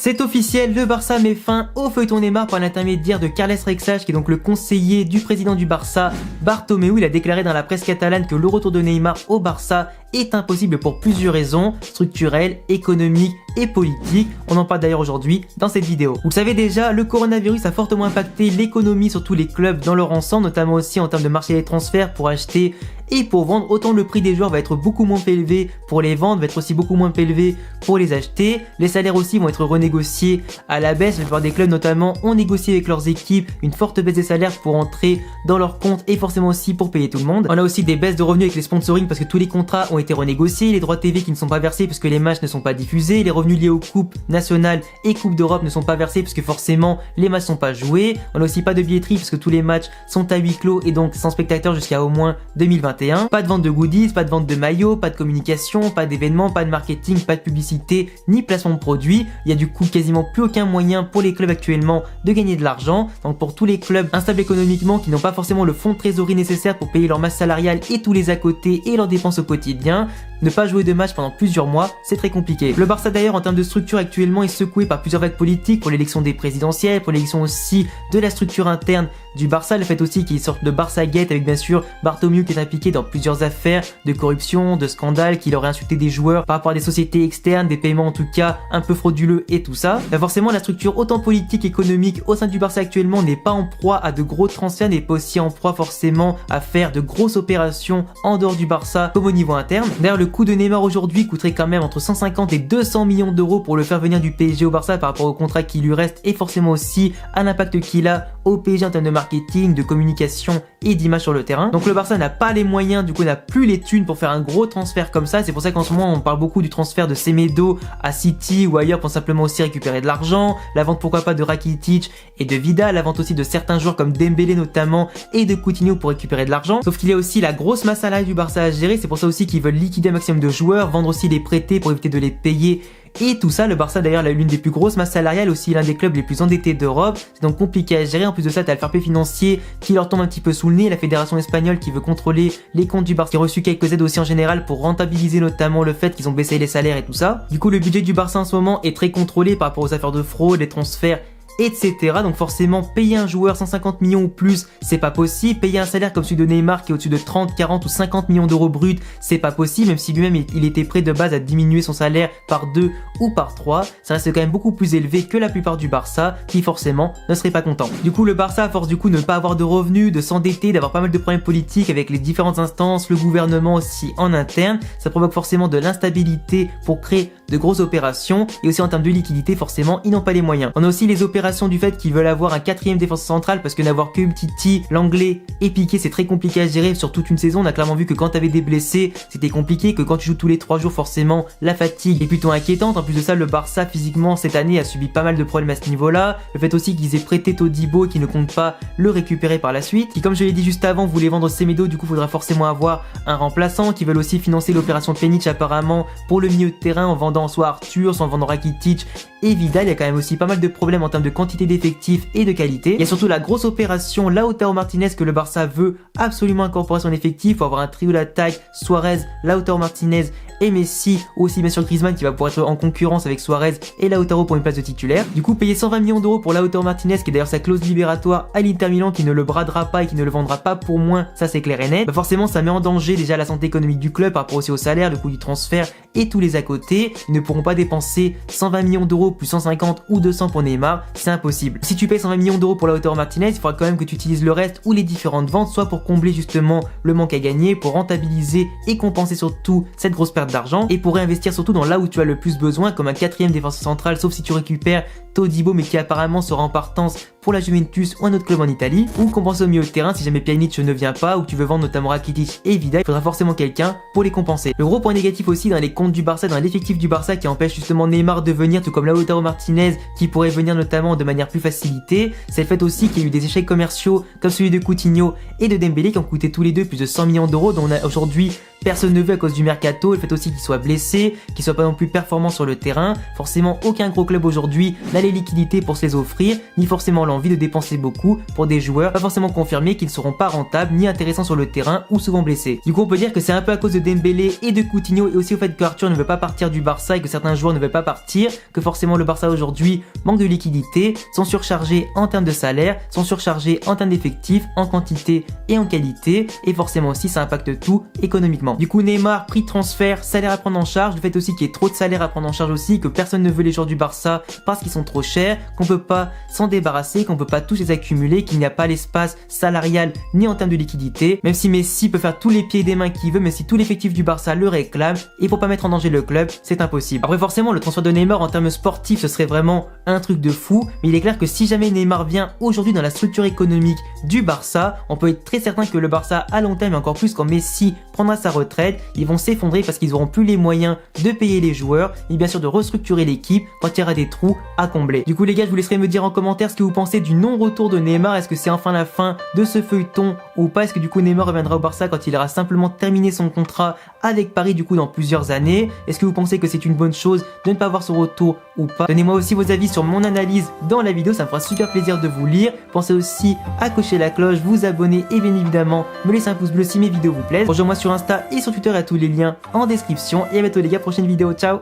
C'est officiel, le Barça met fin au feuilleton Neymar par l'intermédiaire de Carles Rexach, qui est donc le conseiller du président du Barça, Bartomeu. Il a déclaré dans la presse catalane que le retour de Neymar au Barça est impossible pour plusieurs raisons, structurelles, économiques et politiques. On en parle d'ailleurs aujourd'hui dans cette vidéo. Vous le savez déjà, le coronavirus a fortement impacté l'économie sur tous les clubs dans leur ensemble, notamment aussi en termes de marché des transferts pour acheter et pour vendre. Autant le prix des joueurs va être beaucoup moins élevé pour les vendre, va être aussi beaucoup moins élevé pour les acheter. Les salaires aussi vont être renégociés à la baisse. La plupart des clubs notamment ont négocié avec leurs équipes une forte baisse des salaires pour entrer dans leur compte et forcément aussi pour payer tout le monde. On a aussi des baisses de revenus avec les sponsoring parce que tous les contrats ont été renégociés, les droits TV qui ne sont pas versés parce que les matchs ne sont pas diffusés, les revenus liés aux coupes nationales et coupes d'Europe ne sont pas versés parce que forcément les matchs sont pas joués. On a aussi pas de billetterie parce que tous les matchs sont à huis clos et donc sans spectateurs jusqu'à au moins 2021. Pas de vente de goodies, pas de vente de maillots, pas de communication, pas d'événements, pas de marketing, pas de publicité, ni placement de produits. Il y a du coup quasiment plus aucun moyen pour les clubs actuellement de gagner de l'argent. Donc pour tous les clubs instables économiquement qui n'ont pas forcément le fonds de trésorerie nécessaire pour payer leur masse salariale et tous les à côté et leurs dépenses au quotidien, ne pas jouer de match pendant plusieurs mois, c'est très compliqué. Le Barça d'ailleurs en termes de structure actuellement est secoué par plusieurs vagues politiques pour l'élection des présidentielles, pour l'élection aussi de la structure interne du Barça, le fait aussi qu'il y ait une sorte de Barça Gate avec bien sûr Bartomeu qui est impliqué dans plusieurs affaires de corruption, de scandale, qu'il aurait insulté des joueurs par rapport à des sociétés externes, des paiements en tout cas un peu frauduleux et tout ça. Là, forcément la structure autant politique qu'économique au sein du Barça actuellement n'est pas en proie à de gros transferts, n'est pas aussi en proie forcément à faire de grosses opérations en dehors du Barça comme au niveau interne. D'ailleurs le coût de Neymar aujourd'hui coûterait quand même entre 150 et 200 millions d'euros pour le faire venir du PSG au Barça par rapport au contrat qui lui reste et forcément aussi à l'impact qu'il a au PSG en termes de marketing, de communication et d'image sur le terrain. Donc le Barça n'a pas les moyens, du coup n'a plus les thunes pour faire un gros transfert comme ça. C'est pour ça qu'en ce moment on parle beaucoup du transfert de Semedo à City ou ailleurs pour simplement aussi récupérer de l'argent, la vente pourquoi pas de Rakitic et de Vidal, la vente aussi de certains joueurs comme Dembélé notamment et de Coutinho pour récupérer de l'argent. Sauf qu'il y a aussi la grosse masse salariale du Barça à gérer, c'est pour ça aussi qu'ils veulent liquider un maximum de joueurs, vendre aussi les prêtés pour éviter de les payer. Et tout ça, le Barça d'ailleurs a l'une des plus grosses masses salariales, aussi l'un des clubs les plus endettés d'Europe. C'est donc compliqué à gérer. En plus de ça, t'as le fair play financier qui leur tombe un petit peu sous le nez, la fédération espagnole qui veut contrôler les comptes du Barça, qui a reçu quelques aides aussi en général pour rentabiliser notamment le fait qu'ils ont baissé les salaires et tout ça. Du coup, le budget du Barça en ce moment est très contrôlé par rapport aux affaires de fraude, les transferts, etc. Donc forcément payer un joueur 150 millions ou plus c'est pas possible, payer un salaire comme celui de Neymar qui est au-dessus de 30, 40 ou 50 millions d'euros bruts c'est pas possible, même si lui-même il était prêt de base à diminuer son salaire par 2 ou par 3, ça reste quand même beaucoup plus élevé que la plupart du Barça qui forcément ne serait pas content. Du coup le Barça à force du coup de ne pas avoir de revenus, de s'endetter, d'avoir pas mal de problèmes politiques avec les différentes instances, le gouvernement aussi en interne, ça provoque forcément de l'instabilité pour créer de grosses opérations et aussi en termes de liquidité forcément ils n'ont pas les moyens. On a aussi les opérations du fait qu'ils veulent avoir un quatrième défenseur central parce que n'avoir que Titi, l'anglais et Piqué c'est très compliqué à gérer sur toute une saison. On a clairement vu que quand t'avais des blessés c'était compliqué, que quand tu joues tous les 3 jours forcément la fatigue est plutôt inquiétante. En plus de ça le Barça physiquement cette année a subi pas mal de problèmes à ce niveau là. Le fait aussi qu'ils aient prêté Todibo et qu'ils ne comptent pas le récupérer par la suite, qui comme je l'ai dit juste avant voulait vendre Semedo, du coup faudra forcément avoir un remplaçant, qui veulent aussi financer l'opération Pjanic apparemment pour le milieu de terrain en vendant soit Arthur, soit en vendant Rakitic et Vidal. Il y a quand même aussi pas mal de problèmes en termes de quantité d'effectifs et de qualité. Il y a surtout la grosse opération Lautaro Martinez que le Barça veut absolument incorporer à son effectif pour avoir un trio d'attaque Suarez, Lautaro Martinez et Messi, ou aussi bien sûr Griezmann qui va pouvoir être en concurrence avec Suarez et Lautaro pour une place de titulaire. Du coup payer 120 millions d'euros pour Lautaro Martinez qui est d'ailleurs sa clause libératoire à l'Inter Milan, qui ne le bradera pas et qui ne le vendra pas pour moins, ça c'est clair et net. Bah forcément ça met en danger déjà la santé économique du club par rapport aussi au salaire, le coût du transfert et tous les à côté. Ils ne pourront pas dépenser 120 millions d'euros plus 150 ou 200 pour Neymar, c'est impossible. Si tu payes 120 millions d'euros pour Lautaro Martinez, il faudra quand même que tu utilises le reste ou les différentes ventes, soit pour combler justement le manque à gagner, pour rentabiliser et compenser surtout cette grosse perte d'argent, et pour réinvestir surtout dans là où tu as le plus besoin, comme un quatrième défenseur central, sauf si tu récupères Todibo mais qui apparemment sera en partance pour la Juventus ou un autre club en Italie, ou compenser au milieu de terrain si jamais Pjanic ne vient pas ou que tu veux vendre notamment Rakitic et Vidal, il faudra forcément quelqu'un pour les compenser. Le gros point négatif aussi dans les comptes du Barça, dans l'effectif du Barça qui empêche justement Neymar de venir, tout comme Lautaro Martinez qui pourrait venir notamment de manière plus facilitée, c'est le fait aussi qu'il y a eu des échecs commerciaux comme celui de Coutinho et de Dembélé qui ont coûté tous les deux plus de 100 millions d'euros, dont on a aujourd'hui personne ne veut à cause du mercato, le fait aussi qu'il soit blessé, qu'il soit pas non plus performant sur le terrain. Forcément, aucun gros club aujourd'hui n'a les liquidités pour se les offrir, ni forcément l'envie de dépenser beaucoup pour des joueurs pas forcément confirmés qu'ils ne seront pas rentables ni intéressants sur le terrain ou souvent blessés. Du coup, on peut dire que c'est un peu à cause de Dembélé et de Coutinho et aussi au fait que Arthur ne veut pas partir du Barça et que certains joueurs ne veulent pas partir, que forcément le Barça aujourd'hui manque de liquidité, sont surchargés en termes de salaire, sont surchargés en termes d'effectifs, en quantité et en qualité, et forcément aussi ça impacte tout économiquement. Du coup, Neymar, prix de transfert, salaire à prendre en charge, le fait aussi qu'il y ait trop de salaire à prendre en charge aussi, que personne ne veut les joueurs du Barça parce qu'ils sont trop chers, qu'on peut pas s'en débarrasser, qu'on peut pas tous les accumuler, qu'il n'y a pas l'espace salarial ni en termes de liquidité, même si Messi peut faire tous les pieds et des mains qu'il veut, mais si tout l'effectif du Barça le réclame, et pour pas mettre en danger le club, c'est impossible. Après forcément, le transfert de Neymar en termes sportifs, ce serait vraiment un truc de fou, mais il est clair que si jamais Neymar vient aujourd'hui dans la structure économique du Barça, on peut être très certain que le Barça à long terme, et encore plus quand Messi prendra sa retraite, ils vont s'effondrer parce qu'ils auront plus les moyens de payer les joueurs, et bien sûr de restructurer l'équipe quand il y aura des trous à combler. Du coup les gars, je vous laisserai me dire en commentaire ce que vous pensez du non-retour de Neymar. Est-ce que c'est enfin la fin de ce feuilleton ou pas? Est-ce que du coup Neymar reviendra au Barça quand il aura simplement terminé son contrat avec Paris du coup dans plusieurs années? Est-ce que vous pensez que c'est une bonne chose de ne pas voir son retour ou pas? Donnez-moi aussi vos avis sur mon analyse dans la vidéo, ça me fera super plaisir de vous lire. Pensez aussi à cocher la cloche, vous abonner et bien évidemment me laisser un pouce bleu si mes vidéos vous plaisent. Rejoins-moi sur Insta et sur Twitter, à tous les liens en description. Et à bientôt les gars, prochaine vidéo, ciao.